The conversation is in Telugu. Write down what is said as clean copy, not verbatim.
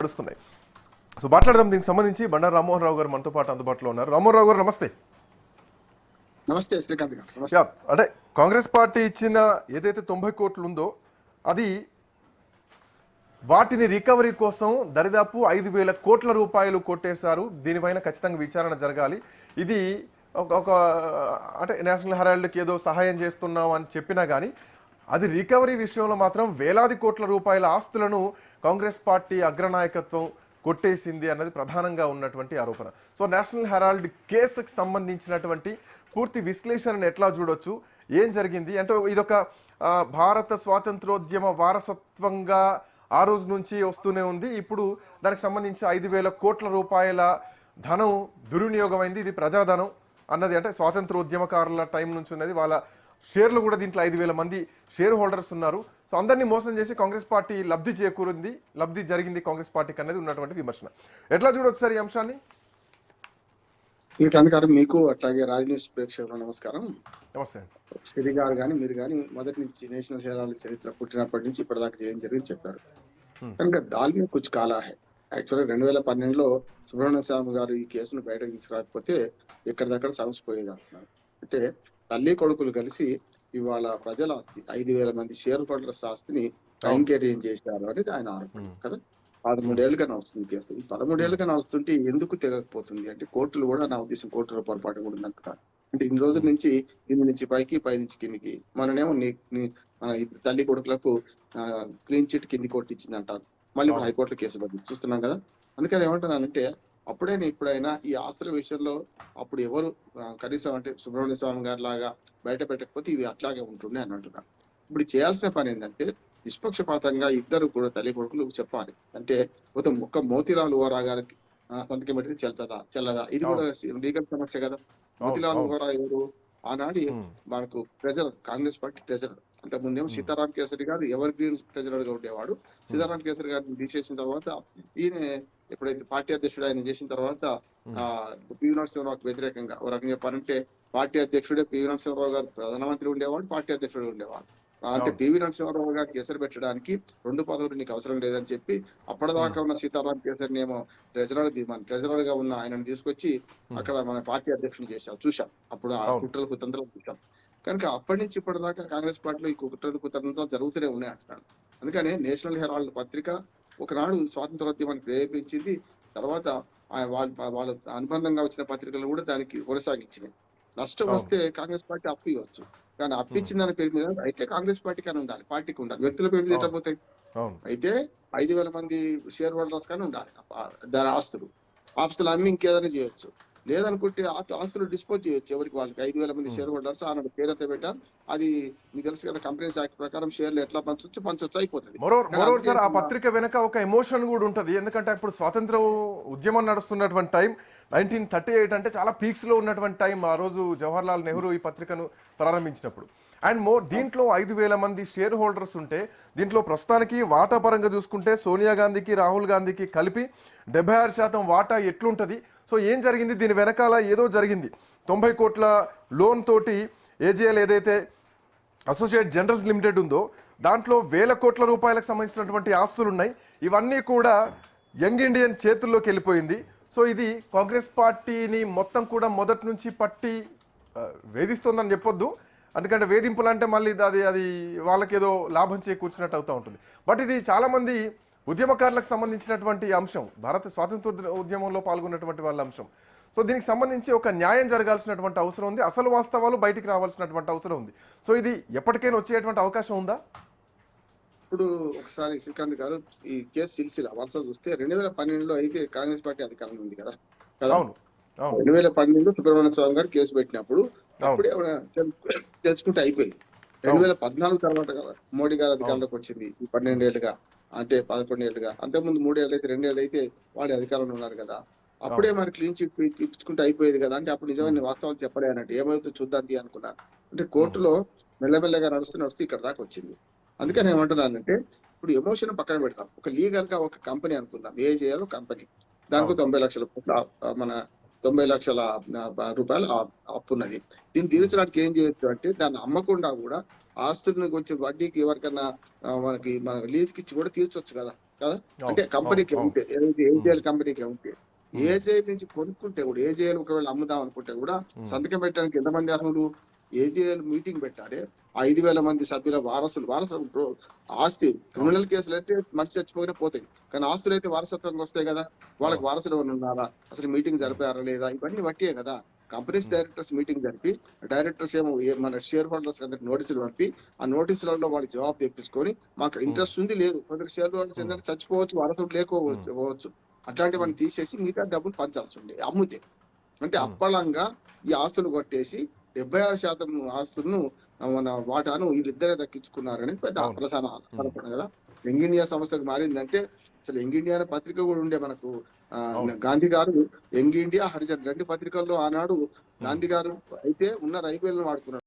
నడుస్తున్నాయి. సో మాట్లాడదాం దీనికి సంబంధించి. బండారు రామ్మోహన్ రావు గారు మనతో పాటు అందుబాటులో ఉన్నారు. రామ్మోహన్ రావు గారు నమస్తే. నమస్తే శ్రీకాంత్ గారు. నమస్తే. అంటే కాంగ్రెస్ పార్టీ ఇచ్చిన ఏదైతే 90 కోట్లు ఉందో అది వాటిని రికవరీ కోసం దరిదాపు 5,000 కోట్ల రూపాయలు కొట్టేశారు. దీనిపైన ఖచ్చితంగా విచారణ జరగాలి. ఇది ఒక అంటే నేషనల్ హెరాల్డ్కి ఏదో సహాయం చేస్తున్నాం అని చెప్పినా కానీ అది రికవరీ విషయంలో మాత్రం వేలాది కోట్ల రూపాయల ఆస్తులను కాంగ్రెస్ పార్టీ అగ్రనాయకత్వం కొట్టేసింది అన్నది ప్రధానంగా ఉన్నటువంటి ఆరోపణ. సో నేషనల్ హెరాల్డ్ కేసుకు సంబంధించినటువంటి పూర్తి విశ్లేషణను ఎట్లా చూడొచ్చు, ఏం జరిగింది అంటే ఇదొక భారత స్వాతంత్రోద్యమ వారసత్వంగా ఆ రోజు నుంచి వస్తూనే ఉంది. ఇప్పుడు దానికి సంబంధించి 5,000 కోట్ల రూపాయల ధనం దుర్వినియోగం అయింది. ఇది ప్రజాధనం అన్నది అంటే స్వాతంత్రోద్యమకారుల టైం నుంచి ఉన్నది. వాళ్ళ షేర్లు కూడా దీంట్లో 5,000 మంది షేర్ హోల్డర్స్ ఉన్నారు. సో అందరినీ మోసం చేసి కాంగ్రెస్ పార్టీ లబ్ధి చేకూరింది, లబ్ధి జరిగింది కాంగ్రెస్ పార్టీకి అనేది ఉన్నటువంటి విమర్శన. ఎట్లా చూడొచ్చు సార్ ఈ అంశాన్ని? శ్రీకాంత్ గారు, మీకు అట్లాగే రాజ్ న్యూస్ ప్రేక్షకులు నమస్కారం. నమస్తే. శ్రీ గారు కానీ మీరు కానీ మొదటి నుంచి నేషనల్ హెరాల్డ్ చరిత్ర పుట్టినప్పటి నుంచి ఇప్పటిదాకా చేయడం జరిగింది చెప్పారు. కనుక దాల్మే కుచ్ కాలా హై. యాక్చువల్గా 2012లో సుబ్రహ్మణ్య స్వామి గారు ఈ కేసును బయటకు తీసుకురాకపోతే ఎక్కడిదక్కడ సమసిపోయేది అంటున్నారు. అంటే తల్లి కొడుకులు కలిసి ఇవాళ ప్రజల ఆస్తి 5,000 మంది షేర్ హోల్డర్స్ ఆస్తిని కైంకర్యం చేశారు అనేది ఆయన ఆరోపణ కదా. 13 ఏళ్ళుగా నడుస్తుంది కేసు. ఈ 13 ఏళ్ళుగా నడుస్తుంటే ఎందుకు తెగకపోతుంది అంటే కోర్టులు కూడా, నా ఉద్దేశం కోర్టుల పొరపాటు కూడా ఉందంటున్నారు. అంటే ఇన్ని రోజుల నుంచి కింది నుంచి పైకి, పై నుంచి కిందికి, మననేమో మన తల్లి కొడుకులకు క్లీన్ చిట్ కింది కోర్టు ఇచ్చింది అంటారు. మళ్ళీ ఇప్పుడు హైకోర్టులో కేసు పడింది చూస్తున్నాం కదా. అందుకని ఏమంటున్నానంటే అప్పుడైనా ఇప్పుడైనా ఈ ఆస్తుల విషయంలో అప్పుడు ఎవరు కనీసం అంటే సుబ్రహ్మణ్య స్వామి గారి లాగా బయట పెట్టకపోతే ఇవి అట్లాగే ఉంటుండే అని అంటున్నారు. ఇప్పుడు చేయాల్సిన పని ఏంటంటే నిష్పక్షపాతంగా ఇద్దరు కూడా తల్లి కొడుకులు చెప్పాలి. అంటే ఒక్క మోతీలాల్ వోరా గారికి సంతకం పెడితే చెల్లదా ఇది కూడా లీగల్ సమస్య కదా. మోతీలాల్ వోరా ఎవరు? ఆనాడు మనకు ట్రెజరర్, కాంగ్రెస్ పార్టీ ట్రెజరర్. అంత ముందేమో సీతారాం కేసరి గారు ఎవర్ గ్రీన్ ట్రెజరర్ గా ఉండేవాడు. సీతారాం కేసరి గారిని తీసేసిన తర్వాత ఈయన ఎప్పుడైతే పార్టీ అధ్యక్షుడు ఆయన చేసిన తర్వాత పివి నరసింహరావుకు వ్యతిరేకంగా ఒక రకంగా చెప్పాలంటే పార్టీ అధ్యక్షుడే పివి నరసింహరావు గారు ప్రధానమంత్రి ఉండేవాడు, పార్టీ అధ్యక్షుడు ఉండేవాడు. అంటే పివి నరసింహారావు గారికి కేసరి పెట్టడానికి 2 పదవులు నీకు అవసరం లేదని చెప్పి అప్పటిదాకా ఉన్న సీతారాం కేసరిని ఏమో ట్రెజరర్ గా ఉన్న ఆయనను తీసుకొచ్చి అక్కడ మన పార్టీ అధ్యక్షులు చేశారు. చూశాం అప్పుడు ఆ కుట్రలు కుతంత్రాలు చూశాం. కనుక అప్పటి నుంచి ఇప్పటిదాకా కాంగ్రెస్ పార్టీలో ఈ కుట్రలు కుతంత్రాలు జరుగుతూనే ఉన్నాయి అంటున్నాడు. అందుకనే నేషనల్ హెరాల్డ్ పత్రిక ఒకనాడు స్వాతంత్రోద్యమాన్ని ప్రేరేపించింది. తర్వాత వాళ్ళ అనుబంధంగా వచ్చిన పత్రికలు కూడా దానికి కొనసాగించినాయి. నష్టం వస్తే కాంగ్రెస్ పార్టీ అప్పు ఇవ్వచ్చు, కానీ అప్పించిన దాని పేరు మీద అయితే కాంగ్రెస్ పార్టీకి అని ఉండాలి, పార్టీకి ఉండాలి. వ్యక్తుల పేరు మీద ఎట్లా పోతాయి? అయితే 5,000 మంది షేర్ హోల్డర్స్ కానీ ఉండాలి. దాని ఆస్తులు అమ్మి ఇంకేదైనా చేయొచ్చు. లేదనుకుంటే ఆస్తులు డిస్పోజ్ చేయొచ్చు ఎవరికి వాళ్ళకి. 5,000 మంది షేర్ హోల్డర్స్ ఆనాడు పేరైతే పెట్టారు. అది మీకు తెలుసు కదా, కంపెనీస్ యాక్ట్ ప్రకారం షేర్లు ఎట్లా పంచొచ్చు అయిపోతుంది. మరోవర్ సార్, ఆ పత్రిక వెనక ఒక ఎమోషన్ కూడా ఉంటుంది. ఎందుకంటే ఇప్పుడు స్వాతంత్ర ఉద్యమం నడుస్తున్నటువంటి టైం 1938 అంటే చాలా పీక్స్ లో ఉన్నటువంటి టైం. ఆ రోజు జవహర్ లాల్ నెహ్రూ ఈ పత్రికను ప్రారంభించినప్పుడు. అండ్ దీంట్లో 5,000 మంది షేర్ హోల్డర్స్ ఉంటే దీంట్లో ప్రస్తుతానికి వాటా పరంగా చూసుకుంటే సోనియా గాంధీకి, రాహుల్ గాంధీకి కలిపి 76% వాటా ఎట్లుంటది? సో ఏం జరిగింది దీని వెనకాల? ఏదో జరిగింది. 90 కోట్ల లోన్ తోటి ఏజీఎల్ ఏదైతే అసోసియేట్ జనరల్స్ లిమిటెడ్ ఉందో దాంట్లో 1,000 కోట్ల రూపాయలకు సంబంధించినటువంటి ఆస్తులు ఉన్నాయి. ఇవన్నీ కూడా యంగ్ ఇండియన్ చేతుల్లోకి వెళ్ళిపోయింది. సో ఇది కాంగ్రెస్ పార్టీని మొత్తం కూడా మొదటి నుంచి పట్టి వేధిస్తుందని చెప్పొద్దు. ఎందుకంటే వేధింపులు అంటే మళ్ళీ అది వాళ్ళకి ఏదో లాభం చేకూర్చినట్టు అవుతూ ఉంటుంది. బట్ ఇది చాలామంది ఉద్యమకారులకు సంబంధించినటువంటి అంశం, భారత స్వాతంత్ర ఉద్యమంలో పాల్గొన్నటువంటి వాళ్ళ అంశం. సో దీనికి సంబంధించి ఒక న్యాయం జరగాల్సినటువంటి అవసరం ఉంది. అసలు వాస్తవాలు బయటికి రావాల్సినటువంటి అవసరం ఉంది. సో ఇది ఎప్పటికైనా వచ్చేటువంటి అవకాశం ఉందా? ఇప్పుడు ఒకసారి శ్రీకాంత్ గారు ఈ కేసు సిల్సిల వలస చూస్తే 2012లో అయితే కాంగ్రెస్ పార్టీ అధికారంలో ఉంది కదా. 2012లో సుబ్రహ్మణ్య స్వామి గారు కేసు పెట్టినప్పుడు అప్పుడే తెలుసుకుంటే అయిపోయింది. 2014 తర్వాత కదా మోడీ గారు అధికారంలోకి వచ్చింది. 12 ఏళ్ళుగా అంటే 11 ఏళ్ళుగా, అంతకుముందు 3 ఏళ్ళు అయితే 2 ఏళ్ళు అయితే వాడి అధికారంలో ఉన్నారు కదా. అప్పుడే మరి క్లీన్ చిట్ తీపించుకుంటే అయిపోయేది కదా. అంటే అప్పుడు నిజమైన వాస్తవాలు చెప్పలే అన్నట్టు ఏమైతే చూద్దాం అనుకున్నారు. అంటే కోర్టులో మెల్లమెల్లగా నడుస్తూ ఇక్కడ దాకా వచ్చింది. అందుకని ఏమంటున్నానంటే ఇప్పుడు ఎమోషన్ పక్కన పెడతాం. ఒక లీగల్ గా ఒక కంపెనీ అనుకుందాం, ఏ చేయాలో కంపెనీ, దానికి 90 లక్షల మన 90 లక్షల రూపాయలు అప్పు ఉన్నది. దీన్ని తీర్చడానికి ఏం చేయొచ్చు అంటే దాన్ని అమ్మకుండా కూడా ఆస్తులను కొంచెం వడ్డీకి ఎవరికన్నా మన లీజ్కి ఇచ్చి కూడా తీర్చొచ్చు కదా. కదా. అవును, అంటే కంపెనీకి అవును, ఉంటే ఏజేఎల్ కంపెనీకి ఉంటే ఏజేఎల్ నుంచి కొనుక్కుంటే కూడా ఏజేఎల్ ఒకవేళ అమ్ముదాం అనుకుంటే కూడా సంతకం పెట్టడానికి ఎంతమంది అర్హులు? ఏజేఎల్ మీటింగ్ పెట్టాలి. 5,000 మంది సభ్యుల వారసులు ఆస్తి క్రిమినల్ కేసులు అయితే మనిషి చచ్చిపోయినా పోతాయి, కానీ ఆస్తులు అయితే వారసత్వంగా వస్తాయి కదా. వాళ్ళకి వారసులు ఎవరు ఉన్నారా, అసలు మీటింగ్ జరిపారా లేదా, ఇవన్నీ బట్టియే కదా. కంపెనీస్ డైరెక్టర్స్ మీటింగ్ జరిపి డైరెక్టర్స్ ఏమో మన షేర్ హోల్డర్స్ అందరికి నోటీసులు పంపి ఆ నోటీసులలో వాళ్ళు జవాబు తెప్పించుకొని మాకు ఇంట్రెస్ట్ ఉంది లేదు, కొందరు షేర్ హోల్డర్స్ ఏంటంటే చచ్చిపోవచ్చు, వారసులు లేకపోవచ్చు, అట్లాంటివన్నీ తీసేసి మిగతా డబ్బులు పంచాల్సి ఉండే అమ్ముతే. అంటే అప్పలంగా ఈ ఆస్తులు కొట్టేసి 76% ఆస్తులను మన వాటాను వీళ్ళిద్దరే దక్కించుకున్నారని పెద్ద ప్రధాన ఆరోపణ కదా. యంగ్ ఇండియా సంస్థకు మారిందంటే అసలు యంగ్ ఇండియా అనే పత్రిక కూడా ఉండే మనకు. గాంధీ గారు యంగ్ ఇండియా, హరిజన్ 2 పత్రికల్లో ఆనాడు గాంధీ గారు అయితే ఉన్న రైల్వేలను వాడుకున్నారు.